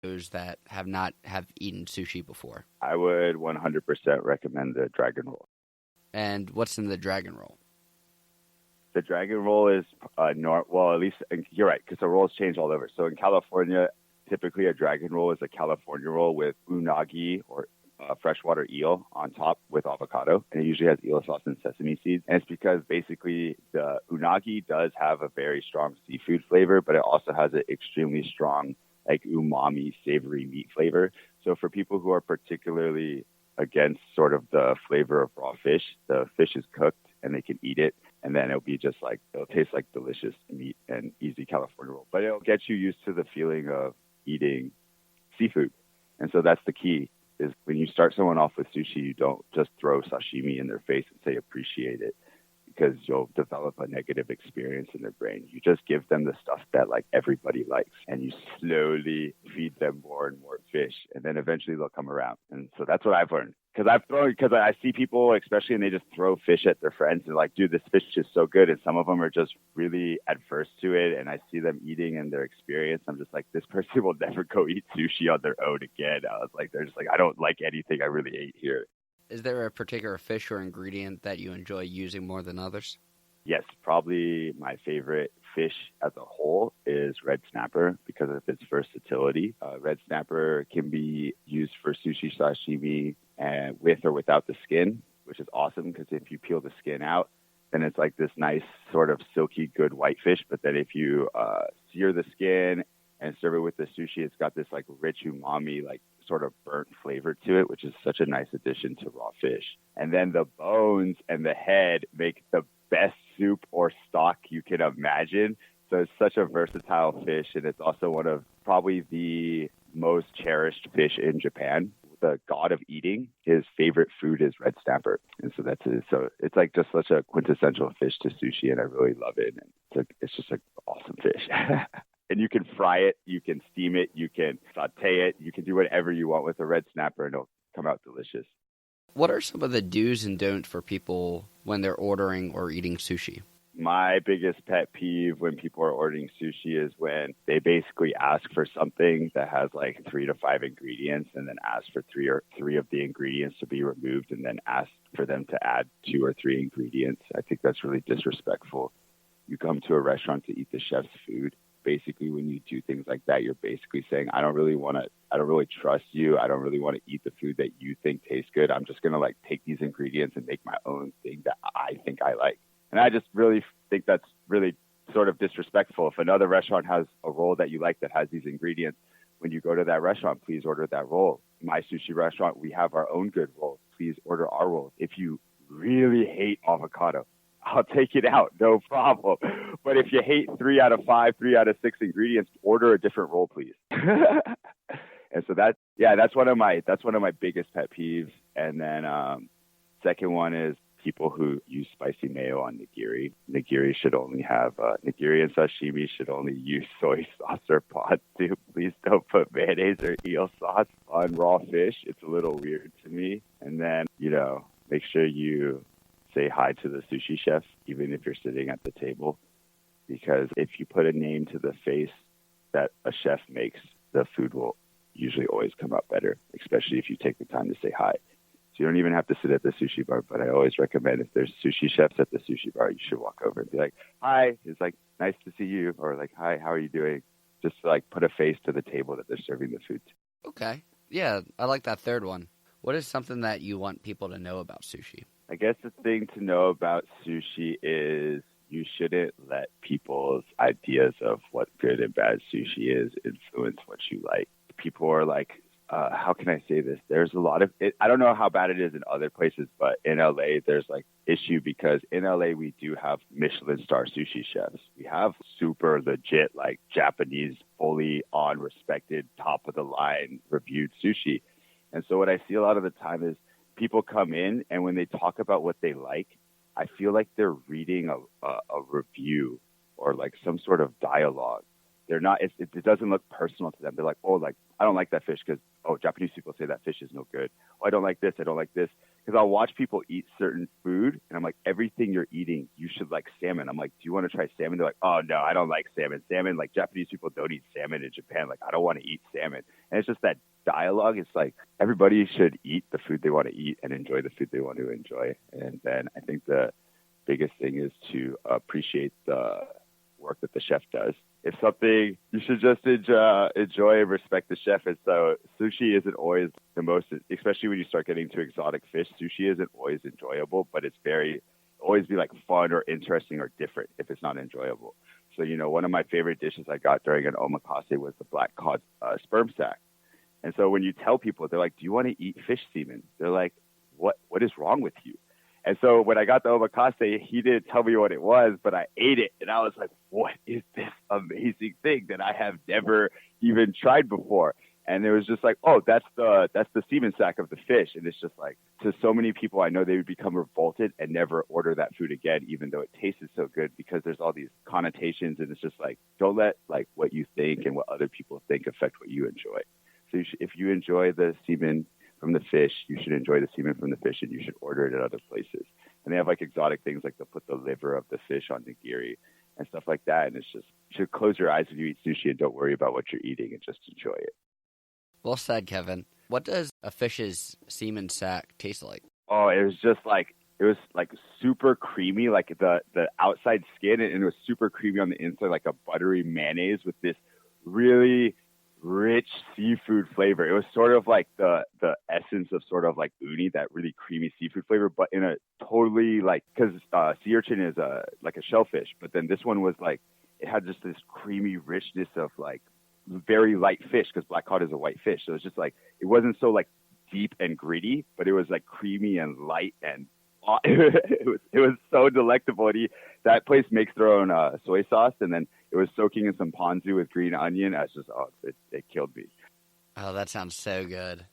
those that have eaten sushi before? I would 100% recommend the dragon roll. And what's in the dragon roll? The dragon roll is well, at least you're right, because the rolls change all over. So in California, typically a dragon roll is a California roll with unagi or freshwater eel on top with avocado, and it usually has eel sauce and sesame seeds. And it's because basically the unagi does have a very strong seafood flavor, but it also has an extremely strong like umami, savory meat flavor. So for people who are particularly against sort of the flavor of raw fish, the fish is cooked and they can eat it. And then it'll taste like delicious meat and easy California roll. But it'll get you used to the feeling of eating seafood. And so that's the key, is when you start someone off with sushi, you don't just throw sashimi in their face and say appreciate it, because you'll develop a negative experience in their brain. You just give them the stuff that like everybody likes, and you slowly feed them more and more fish, and then eventually they'll come around. And so that's what I've learned. Because I see people, especially, and they just throw fish at their friends and like, dude, this fish is so good. And some of them are just really adverse to it. And I see them eating and their experience. I'm just like, this person will never go eat sushi on their own again. I was like, they're just like, I don't like anything I really ate here. Is there a particular fish or ingredient that you enjoy using more than others? Yes, probably my favorite fish as a whole is red snapper because of its versatility. Red snapper can be used for sushi, sashimi, and with or without the skin, which is awesome because if you peel the skin out, then it's like this nice sort of silky, good white fish. But then if you sear the skin and serve it with the sushi, it's got this like rich umami, like sort of burnt flavor to it, which is such a nice addition to raw fish. And then the bones and the head make the best soup or stock you can imagine. So it's such a versatile fish, and it's also one of probably the most cherished fish in Japan. The god of eating, his favorite food is red snapper, and so so it's like just such a quintessential fish to sushi, and I really love it. And it's just an awesome fish. And you can fry it, you can steam it, you can saute it, you can do whatever you want with a red snapper, and it'll come out delicious. What are some of the do's and don'ts for people when they're ordering or eating sushi? My biggest pet peeve when people are ordering sushi is when they basically ask for something that has like 3 to 5 ingredients and then ask for three of the ingredients to be removed and then ask for them to add 2 or 3 ingredients. I think that's really disrespectful. You come to a restaurant to eat the chef's food. Basically, when you do things like that, you're basically saying, I don't really trust you. I don't really want to eat the food that you think tastes good. I'm just going to like take these ingredients and make my own thing that I think I like. And I just really think that's really sort of disrespectful. If another restaurant has a roll that you like that has these ingredients, when you go to that restaurant, please order that roll. My sushi restaurant, we have our own good rolls. Please order our rolls. If you really hate avocado, I'll take it out, no problem. But if you hate 3 out of 5, 3 out of 6 ingredients, order a different roll, please. And so that's one of my biggest pet peeves. And then second one is people who use spicy mayo on nigiri. Nigiri and sashimi should only use soy sauce or pod soup. Please don't put mayonnaise or eel sauce on raw fish. It's a little weird to me. And then, make sure you say hi to the sushi chef, even if you're sitting at the table, because if you put a name to the face that a chef makes, the food will usually always come out better, especially if you take the time to say hi. So you don't even have to sit at the sushi bar, but I always recommend if there's sushi chefs at the sushi bar, you should walk over and be like, hi, it's like, nice to see you, or like, hi, how are you doing? Just to, like, put a face to the table that they're serving the food to. Okay. Yeah, I like that third one. What is something that you want people to know about sushi? I guess the thing to know about sushi is you shouldn't let people's ideas of what good and bad sushi is influence what you like. People are like, how can I say this? There's a lot of it. I don't know how bad it is in other places, but in LA, there's like issue because in LA, we do have Michelin star sushi chefs. We have super legit, like Japanese, fully on respected, top of the line reviewed sushi. And so what I see a lot of the time is people come in and when they talk about what they like, I feel like they're reading a review or like some sort of dialogue. They're not, it doesn't look personal to them. They're like, oh, like, I don't like that fish because, oh, Japanese people say that fish is no good. Oh, I don't like this. I don't like this. Because I'll watch people eat certain food and I'm like, everything you're eating, you should like salmon. I'm like, do you want to try salmon? They're like, oh, no, I don't like salmon. Salmon, like Japanese people don't eat salmon in Japan. Like, I don't want to eat salmon. And it's just that dialogue. It's like everybody should eat the food they want to eat and enjoy the food they want to enjoy. And then I think the biggest thing is to appreciate the work that the chef does. If something, you should just enjoy and respect the chef. And so sushi isn't always the most, especially when you start getting to exotic fish, sushi isn't always enjoyable, but it's always be like fun or interesting or different if it's not enjoyable. So, one of my favorite dishes I got during an omakase was the black cod sperm sack. And so when you tell people, they're like, do you want to eat fish semen? They're like, what is wrong with you? And so when I got the omakase, he didn't tell me what it was, but I ate it. And I was like, what is this amazing thing that I have never even tried before? And it was just like, oh, that's the semen sack of the fish. And it's just like, to so many people, I know they would become revolted and never order that food again, even though it tasted so good, because there's all these connotations. And it's just like, don't let like what you think and what other people think affect what you enjoy. So if you enjoy the semen from the fish, you should enjoy the semen from the fish, and you should order it at other places. And they have like exotic things, like they'll put the liver of the fish on nigiri and stuff like that. And it's just, you should close your eyes when you eat sushi and don't worry about what you're eating and just enjoy it. Well said, Kevin. What does a fish's semen sack taste like? Oh, it was like super creamy, like the outside skin, and it was super creamy on the inside, like a buttery mayonnaise with this really rich seafood flavor. It was sort of like the essence of sort of like uni, that really creamy seafood flavor, but in a totally like, because sea urchin is like a shellfish, but then this one was like, it had just this creamy richness of like very light fish, because black cod is a white fish. So it's just like, it wasn't so like deep and gritty, but it was like creamy and light, and it was so delectable. And that place makes their own soy sauce, and then it was soaking in some ponzu with green onion. I was just, it killed me. Oh, that sounds so good.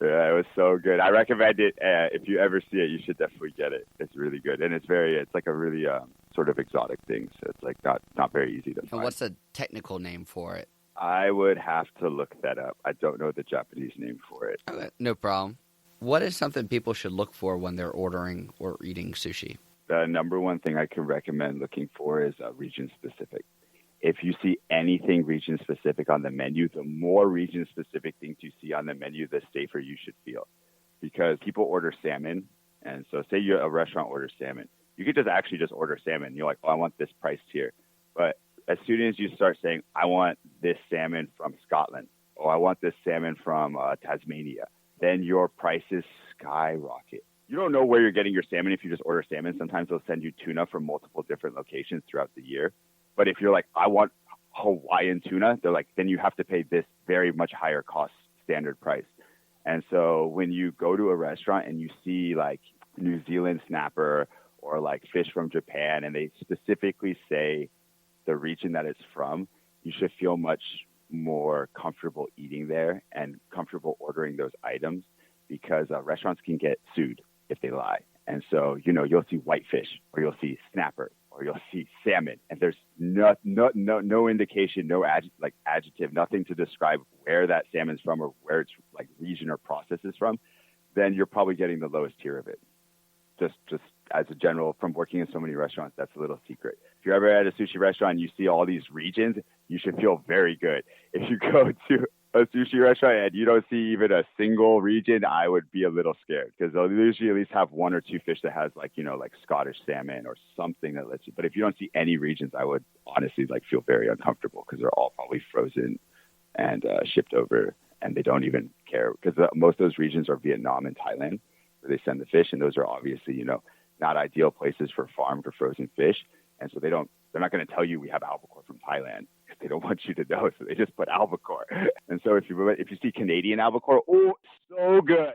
Yeah, it was so good. I recommend it. If you ever see it, you should definitely get it. It's really good, and it's like a really sort of exotic thing. So it's like not very easy to find. And what's the technical name for it? I would have to look that up. I don't know the Japanese name for it. Okay, no problem. What is something people should look for when they're ordering or eating sushi? The number one thing I can recommend looking for is region specific. If you see anything region specific on the menu, the more region specific things you see on the menu, the safer you should feel. Because people order salmon, and so say a restaurant orders salmon, you could just order salmon. You're like, oh, I want this priced here. But as soon as you start saying, I want this salmon from Scotland, or I want this salmon from Tasmania, then your prices skyrocket. You don't know where you're getting your salmon if you just order salmon. Sometimes they'll send you tuna from multiple different locations throughout the year. But if you're like, I want Hawaiian tuna, they're like, then you have to pay this very much higher cost standard price. And so when you go to a restaurant and you see like New Zealand snapper or like fish from Japan, and they specifically say the region that it's from, you should feel much more comfortable eating there and comfortable ordering those items, because restaurants can get sued if they lie. And so, you'll see whitefish, or you'll see snapper, or you'll see salmon, and there's no indication, no adjective, nothing to describe where that salmon's from or where its like region or process is from, then you're probably getting the lowest tier of it. Just as a general, from working in so many restaurants, that's a little secret. If you're ever at a sushi restaurant and you see all these regions, you should feel very good. If you go to a sushi restaurant and you don't see even a single region, I would be a little scared, because they'll usually at least have one or two fish that has like Scottish salmon or something that lets you. But if you don't see any regions, I would honestly feel very uncomfortable, because they're all probably frozen and shipped over, and they don't even care, because most of those regions are Vietnam and Thailand, where they send the fish, and those are obviously not ideal places for farmed or frozen fish. And so they're not going to tell you we have albacore from Thailand, because they don't want you to know. So they just put albacore. And so if you see Canadian albacore, oh, so good.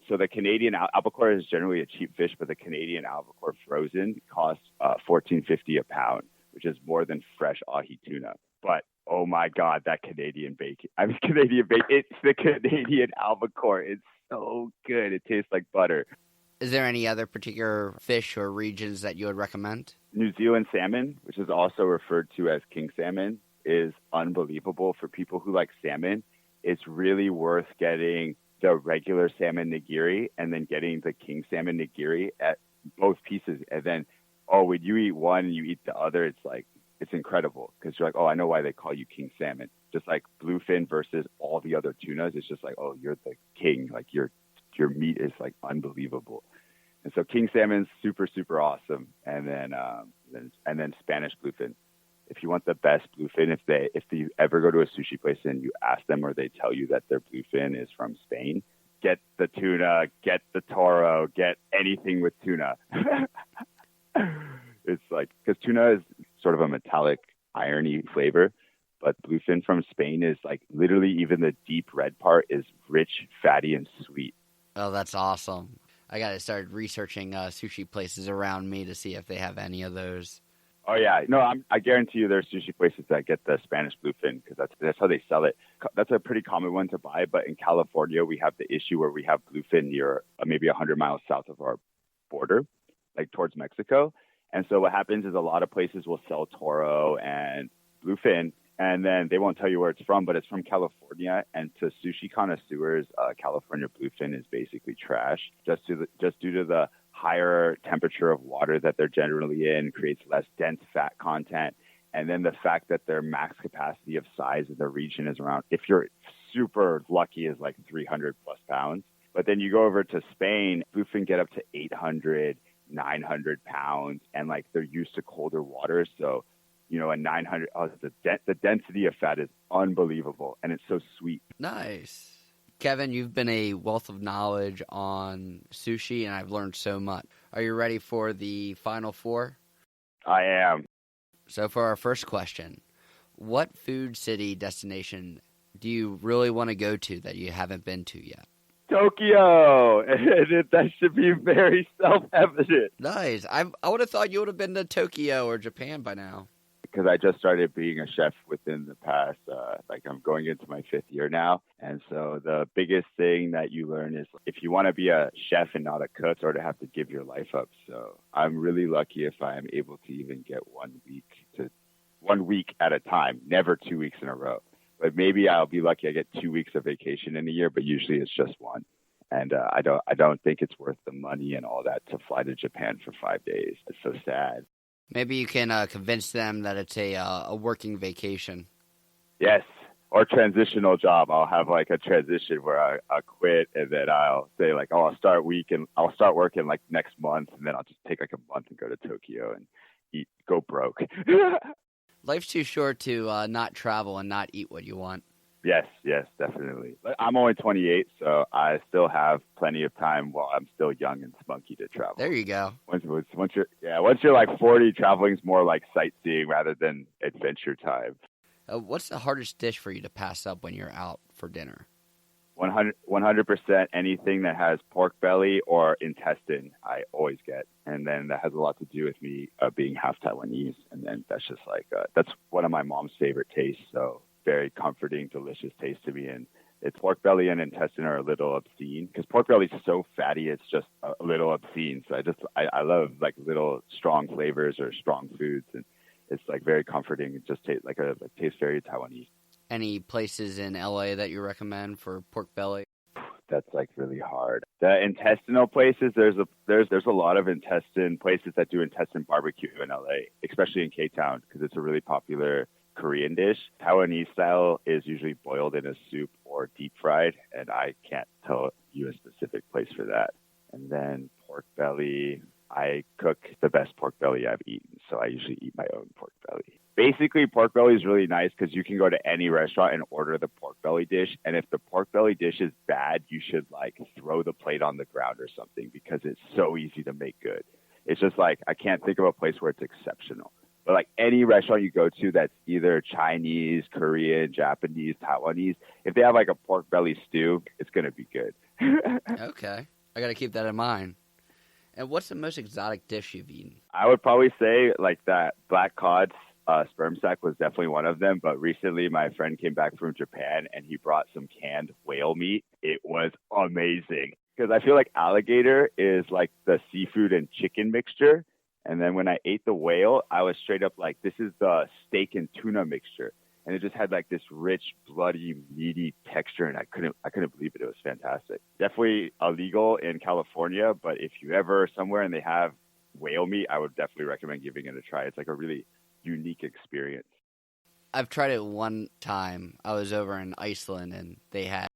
So the Canadian albacore is generally a cheap fish, but the Canadian albacore frozen costs $14.50 a pound, which is more than fresh ahi tuna. But oh my God, that Canadian bacon! It's the Canadian albacore. It's so good. It tastes like butter. Is there any other particular fish or regions that you would recommend? New Zealand salmon, which is also referred to as king salmon, is unbelievable for people who like salmon. It's really worth getting the regular salmon nigiri and then getting the king salmon nigiri at both pieces. And then, when you eat one and you eat the other, it's incredible, because you're like, oh, I know why they call you king salmon. just like bluefin versus all the other tunas. It's just like, oh, you're the king. Like your meat is like unbelievable. And so king salmon's super, super awesome. And then Spanish bluefin. If you want the best bluefin, if you ever go to a sushi place and you ask them or they tell you that their bluefin is from Spain, get the tuna, get the toro, get anything with tuna. It's like, because tuna is sort of a metallic, irony flavor, but bluefin from Spain is like literally even the deep red part is rich, fatty, and sweet. Oh, that's awesome. I got to start researching sushi places around me to see if they have any of those. Oh, yeah. No, I guarantee you there's sushi places that get the Spanish bluefin because that's how they sell it. That's a pretty common one to buy. But in California, we have the issue where we have bluefin near maybe 100 miles south of our border, like towards Mexico. And so what happens is a lot of places will sell toro and bluefin, and then they won't tell you where it's from, but it's from California. And to sushi connoisseurs, California bluefin is basically trash just due to the higher temperature of water that they're generally in, creates less dense fat content. And then the fact that their max capacity of size in the region is around, if you're super lucky, is like 300 plus pounds. But then you go over to Spain, bluefin get up to 800, 900 pounds, and like they're used to colder waters. So, you know, a 900, the density of fat is unbelievable, and it's so sweet. Nice. Kevin, you've been a wealth of knowledge on sushi, and I've learned so much. Are you ready for the final four? I am. So for our first question, what food city destination do you really want to go to that you haven't been to yet? Tokyo. That should be very self-evident. Nice. I would have thought you would have been to Tokyo or Japan by now. Because I just started being a chef within the past, I'm going into my 5th year now. And so the biggest thing that you learn is if you want to be a chef and not a cook, sort of have to give your life up. So I'm really lucky if I am able to even get 1 week at a time, never 2 weeks in a row. But maybe I'll be lucky I get 2 weeks of vacation in a year, but usually it's just one. And I don't think it's worth the money and all that to fly to Japan for 5 days. It's so sad. Maybe you can convince them that it's a working vacation. Yes, or transitional job. I'll have like a transition where I quit, and then I'll say like, oh, I'll start working like next month, and then I'll just take like a month and go to Tokyo and go broke. Life's too short to not travel and not eat what you want. Yes, definitely. But I'm only 28, so I still have plenty of time while I'm still young and spunky to travel. There you go. Once you're like 40, traveling's more like sightseeing rather than adventure time. What's the hardest dish for you to pass up when you're out for dinner? 100% anything that has pork belly or intestine, I always get. And then that has a lot to do with me being half Taiwanese. And then that's just like, that's one of my mom's favorite tastes. So very comforting, delicious taste to me. And it's pork belly and intestine are a little obscene because pork belly is so fatty. It's just a little obscene. So I love like little strong flavors or strong foods. And it's like very comforting. It just tastes tastes very Taiwanese. Any places in LA that you recommend for pork belly? That's like really hard. The intestinal places, there's a lot of intestine places that do intestine barbecue in LA, especially in K-Town because it's a really popular Korean dish. Taiwanese style is usually boiled in a soup or deep fried, and I can't tell you a specific place for that. And then pork belly, I cook the best pork belly I've eaten, so I usually eat my own pork belly. Basically, pork belly is really nice because you can go to any restaurant and order the pork belly dish, and if the pork belly dish is bad, you should like throw the plate on the ground or something because it's so easy to make good. It's just like I can't think of a place where it's exceptional. But like any restaurant you go to that's either Chinese, Korean, Japanese, Taiwanese, if they have like a pork belly stew, it's going to be good. Okay. I got to keep that in mind. And what's the most exotic dish you've eaten? I would probably say like that black cod sperm sack was definitely one of them. But recently my friend came back from Japan and he brought some canned whale meat. It was amazing because I feel like alligator is like the seafood and chicken mixture. And then when I ate the whale, I was straight up like, this is the steak and tuna mixture. And it just had like this rich, bloody, meaty texture. And I couldn't believe it. It was fantastic. Definitely illegal in California. But if you ever somewhere and they have whale meat, I would definitely recommend giving it a try. It's like a really unique experience. I've tried it one time. I was over in Iceland and they had